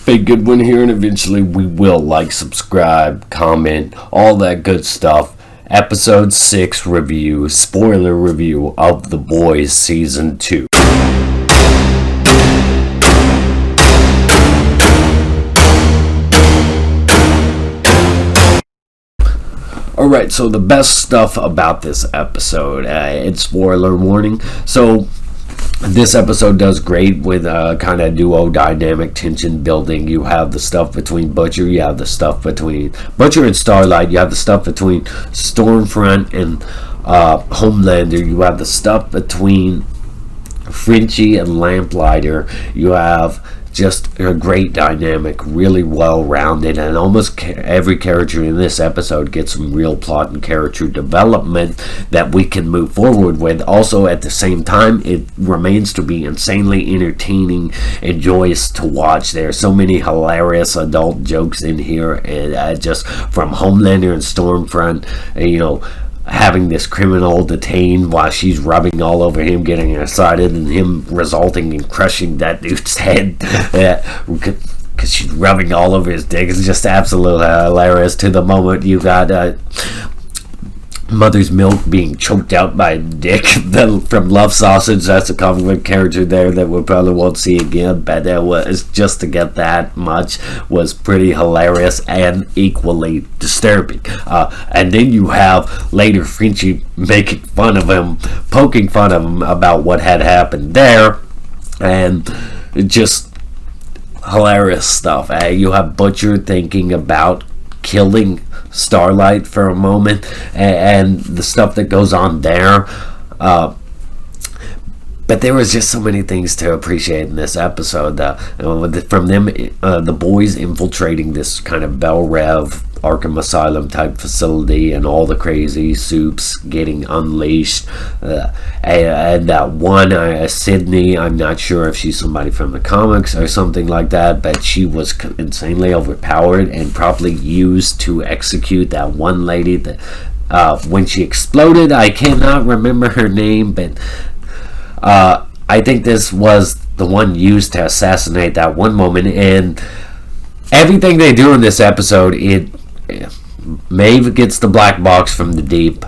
a good one here, and eventually we will like, subscribe, comment, all that good stuff. Episode 6 review, spoiler review of The Boys Season 2. Alright, so the best stuff about this episode, it's spoiler warning. So this episode does great with kind of duo dynamic tension building. You have the stuff between Butcher, you have the stuff between Butcher and Starlight, you have the stuff between Stormfront and Homelander, you have the stuff between Frenchie and Lamplighter, you have just a great dynamic, really well rounded, and almost every character in this episode gets some real plot and character development that we can move forward with. Also, at the same time, it remains to be insanely entertaining and joyous to watch. There are so many hilarious adult jokes in here, and just from Homelander and Stormfront, having this criminal detained while she's rubbing all over him, getting excited, and him resulting in crushing that dude's head because she's rubbing all over his dick. It's just absolutely hilarious. To the moment you got Mother's Milk being choked out by Dick from Love Sausage. That's a comic character there that we probably won't see again, but that was just to get that much was pretty hilarious and equally disturbing. And then you have later Frenchie making fun of him, poking fun of him about what had happened there, and just hilarious stuff. You have Butcher thinking about killing Starlight for a moment, and the stuff that goes on there, but there was just so many things to appreciate in this episode. From them, the boys infiltrating this kind of Bell Rev Arkham Asylum type facility, and all the crazy soups getting unleashed, and one Sydney, I'm not sure if she's somebody from the comics or something like that, but she was insanely overpowered and probably used to execute that one lady that when she exploded. I cannot remember her name, but I think this was the one used to assassinate that one woman. And everything they do in this episode, Maeve gets the black box from the deep.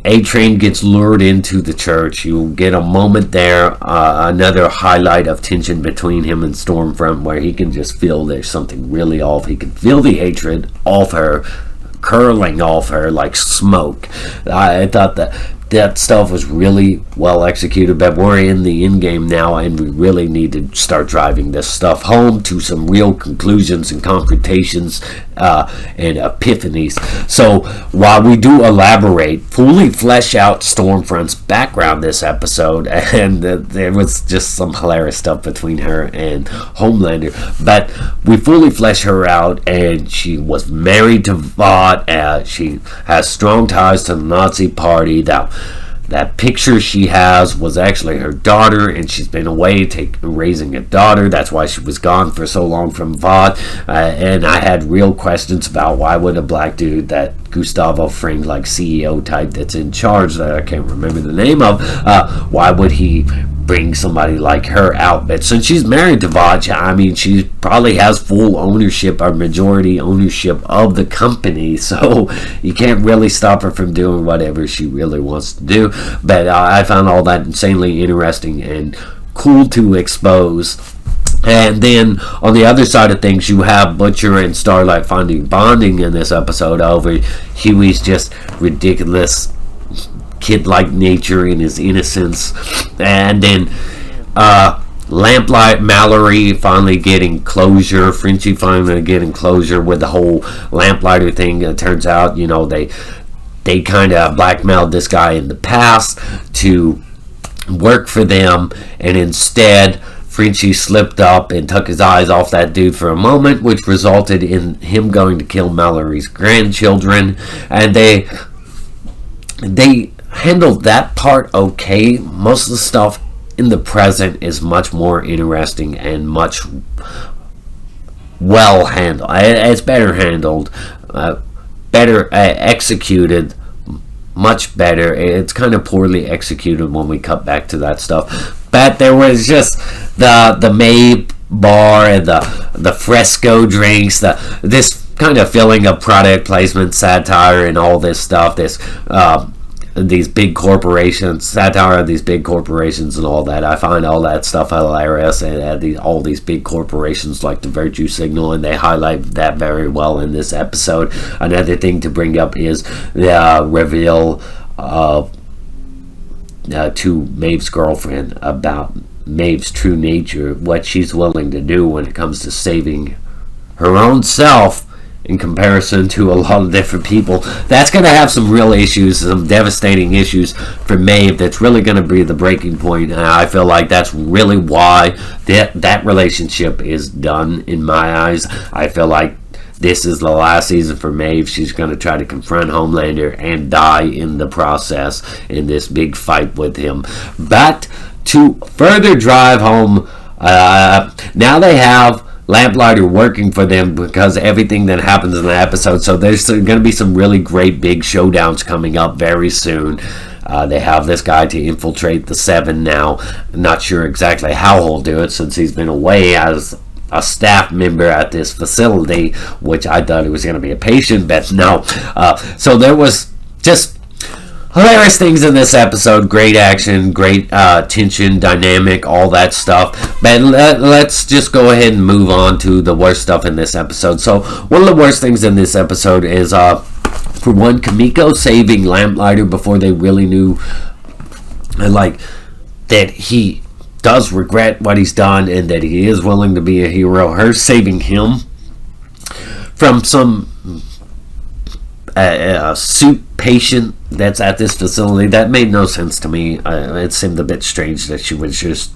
A-Train gets lured into the church. You get a moment there, another highlight of tension between him and Stormfront, where he can just feel there's something really off. He can feel the hatred off her, curling off her like smoke. I thought that stuff was really well executed, but we're in the end game now, and we really need to start driving this stuff home to some real conclusions and confrontations and epiphanies. So while we do elaborate, fully flesh out Stormfront's background this episode, and there was just some hilarious stuff between her and Homelander, but we fully flesh her out, and she was married to Vought. She has strong ties to the Nazi party. That picture she has was actually her daughter, and she's been away raising a daughter. That's why she was gone for so long from Vought. And I had real questions about why would a black dude that Gustavo Fring, like CEO type that's in charge, that I can't remember the name of, why would he bring somebody like her out? But since she's married to Vought, I mean, she probably has full ownership or majority ownership of the company, so you can't really stop her from doing whatever she really wants to do. But I found all that insanely interesting and cool to expose. And then on the other side of things, you have Butcher and Starlight finding bonding in this episode over Huey's just ridiculous kid-like nature in his innocence, and then Lamplight, Mallory finally getting closure, Frenchie finally getting closure with the whole Lamplighter thing. It turns out, they kind of blackmailed this guy in the past to work for them, and instead Frenchie slipped up and took his eyes off that dude for a moment, which resulted in him going to kill Mallory's grandchildren, and they handled that part okay. Most of the stuff in the present is much more interesting and much well handled. It's better handled, better executed, much better. It's kind of poorly executed when we cut back to that stuff. But there was just the Maeve bar and the fresco drinks, this kind of feeling of product placement, satire, and all this stuff. These big corporations, satire of these big corporations and all that. I find all that stuff hilarious, and all these big corporations like the virtue signal, and they highlight that very well in this episode. Another thing to bring up is the reveal to Maeve's girlfriend about Maeve's true nature, what she's willing to do when it comes to saving her own self in comparison to a lot of different people. That's going to have some real issues, some devastating issues for Maeve. That's really going to be the breaking point, and I feel like that's really why that relationship is done in my eyes. I feel like this is the last season for Maeve. She's going to try to confront Homelander and die in the process in this big fight with him. But to further drive home, now they have Lamplighter working for them because everything that happens in the episode. So there's going to be some really great big showdowns coming up very soon. They have this guy to infiltrate the Seven now. I'm not sure exactly how he'll do it since he's been away as a staff member at this facility, which I thought he was going to be a patient, but no. So there was just hilarious things in this episode. Great action, great tension, dynamic, all that stuff. But let's just go ahead and move on to the worst stuff in this episode. So one of the worst things in this episode is, for one, Kimiko saving Lamplighter before they really knew, like, that he does regret what he's done and that he is willing to be a hero. Her saving him from some soup patient that's at this facility, that made no sense to me. It seemed a bit strange that she would just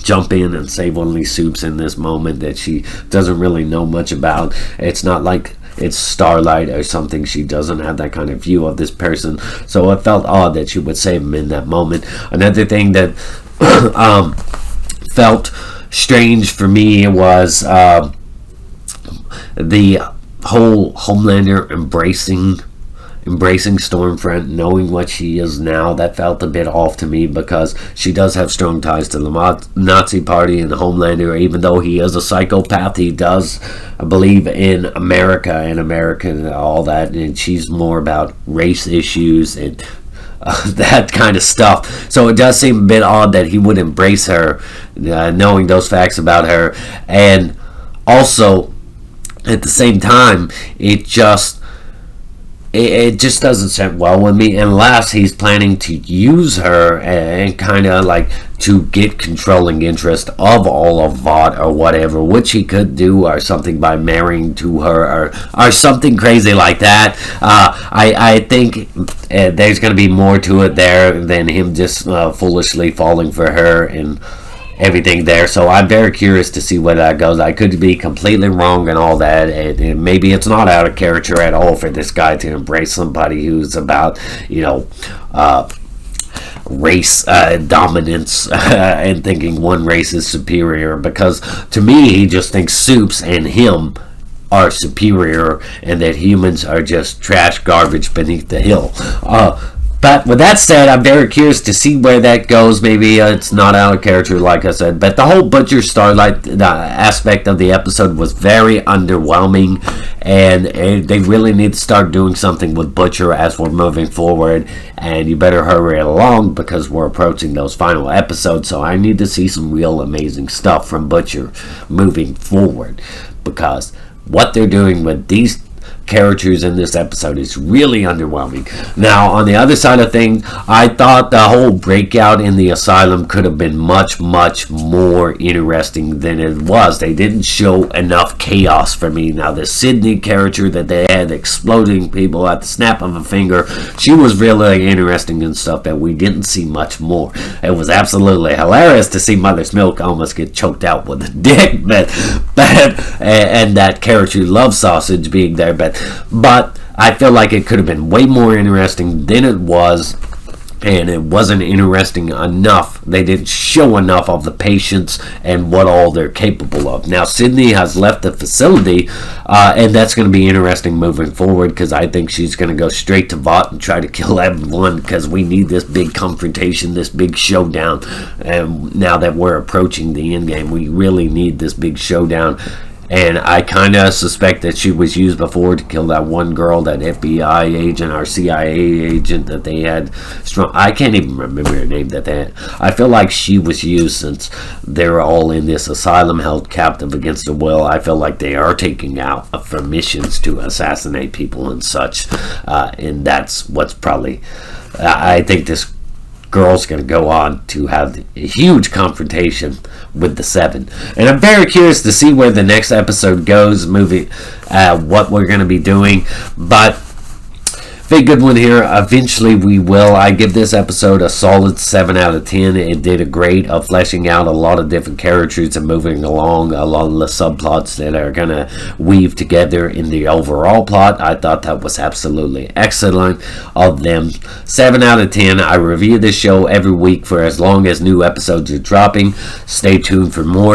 jump in and save one of these soups in this moment that she doesn't really know much about. It's not like it's Starlight or something. She doesn't have that kind of view of this person, so it felt odd that she would save him in that moment. Another thing that felt strange for me was the whole Homelander embracing Stormfront, knowing what she is now. That felt a bit off to me because she does have strong ties to the Nazi Party, and Homelander, even though he is a psychopath, he does believe in America and all that, and she's more about race issues and that kind of stuff. So it does seem a bit odd that he would embrace her, knowing those facts about her. And also, at the same time, it just doesn't sit well with me unless he's planning to use her and kind of like to get controlling interest of all of Vought or whatever, which he could do, or something by marrying to her or something crazy like that. I think there's going to be more to it there than him just foolishly falling for her and everything there. So I'm very curious to see where that goes. I could be completely wrong and all that, and maybe it's not out of character at all for this guy to embrace somebody who's about, race dominance and thinking one race is superior, because to me he just thinks Soups and him are superior and that humans are just trash garbage beneath the hill. But with that said, I'm very curious to see where that goes. Maybe it's not out of character, like I said. But the whole Butcher Starlight aspect of the episode was very underwhelming. And they really need to start doing something with Butcher as we're moving forward. And you better hurry along because we're approaching those final episodes. So I need to see some real amazing stuff from Butcher moving forward. Because what they're doing with these characters in this episode is really underwhelming. Now, on the other side of things, I thought the whole breakout in the asylum could have been much, much more interesting than it was. They didn't show enough chaos for me. Now, the Sydney character that they had exploding people at the snap of a finger, she was really interesting and stuff that we didn't see much more. It was absolutely hilarious to see Mother's Milk almost get choked out with a dick, and that character Love Sausage being there, but I feel like it could have been way more interesting than it was. and it wasn't interesting enough. They didn't show enough of the patients and what all they're capable of. Now, Sydney has left the facility, and that's going to be interesting moving forward, because I think she's going to go straight to Vought and try to kill everyone, because we need this big confrontation, this big showdown. And now that we're approaching the end game, we really need this big showdown. And I kind of suspect that she was used before to kill that one girl, that FBI agent or CIA agent that they had. I can't even remember her name that they had. I feel like she was used, since they're all in this asylum held captive against their will. I feel like they are taking out for missions to assassinate people and such. And that's what's probably... I think this girl's going to go on to have a huge confrontation with the Seven, and I'm very curious to see where the next episode goes, what we're going to be doing. But big good one here. Eventually we will. I give this episode a solid 7 out of 10. It did a great of fleshing out a lot of different characters and moving along a lot of the subplots that are going to weave together in the overall plot. I thought that was absolutely excellent of them. 7 out of 10. I review this show every week for as long as new episodes are dropping. Stay tuned for more.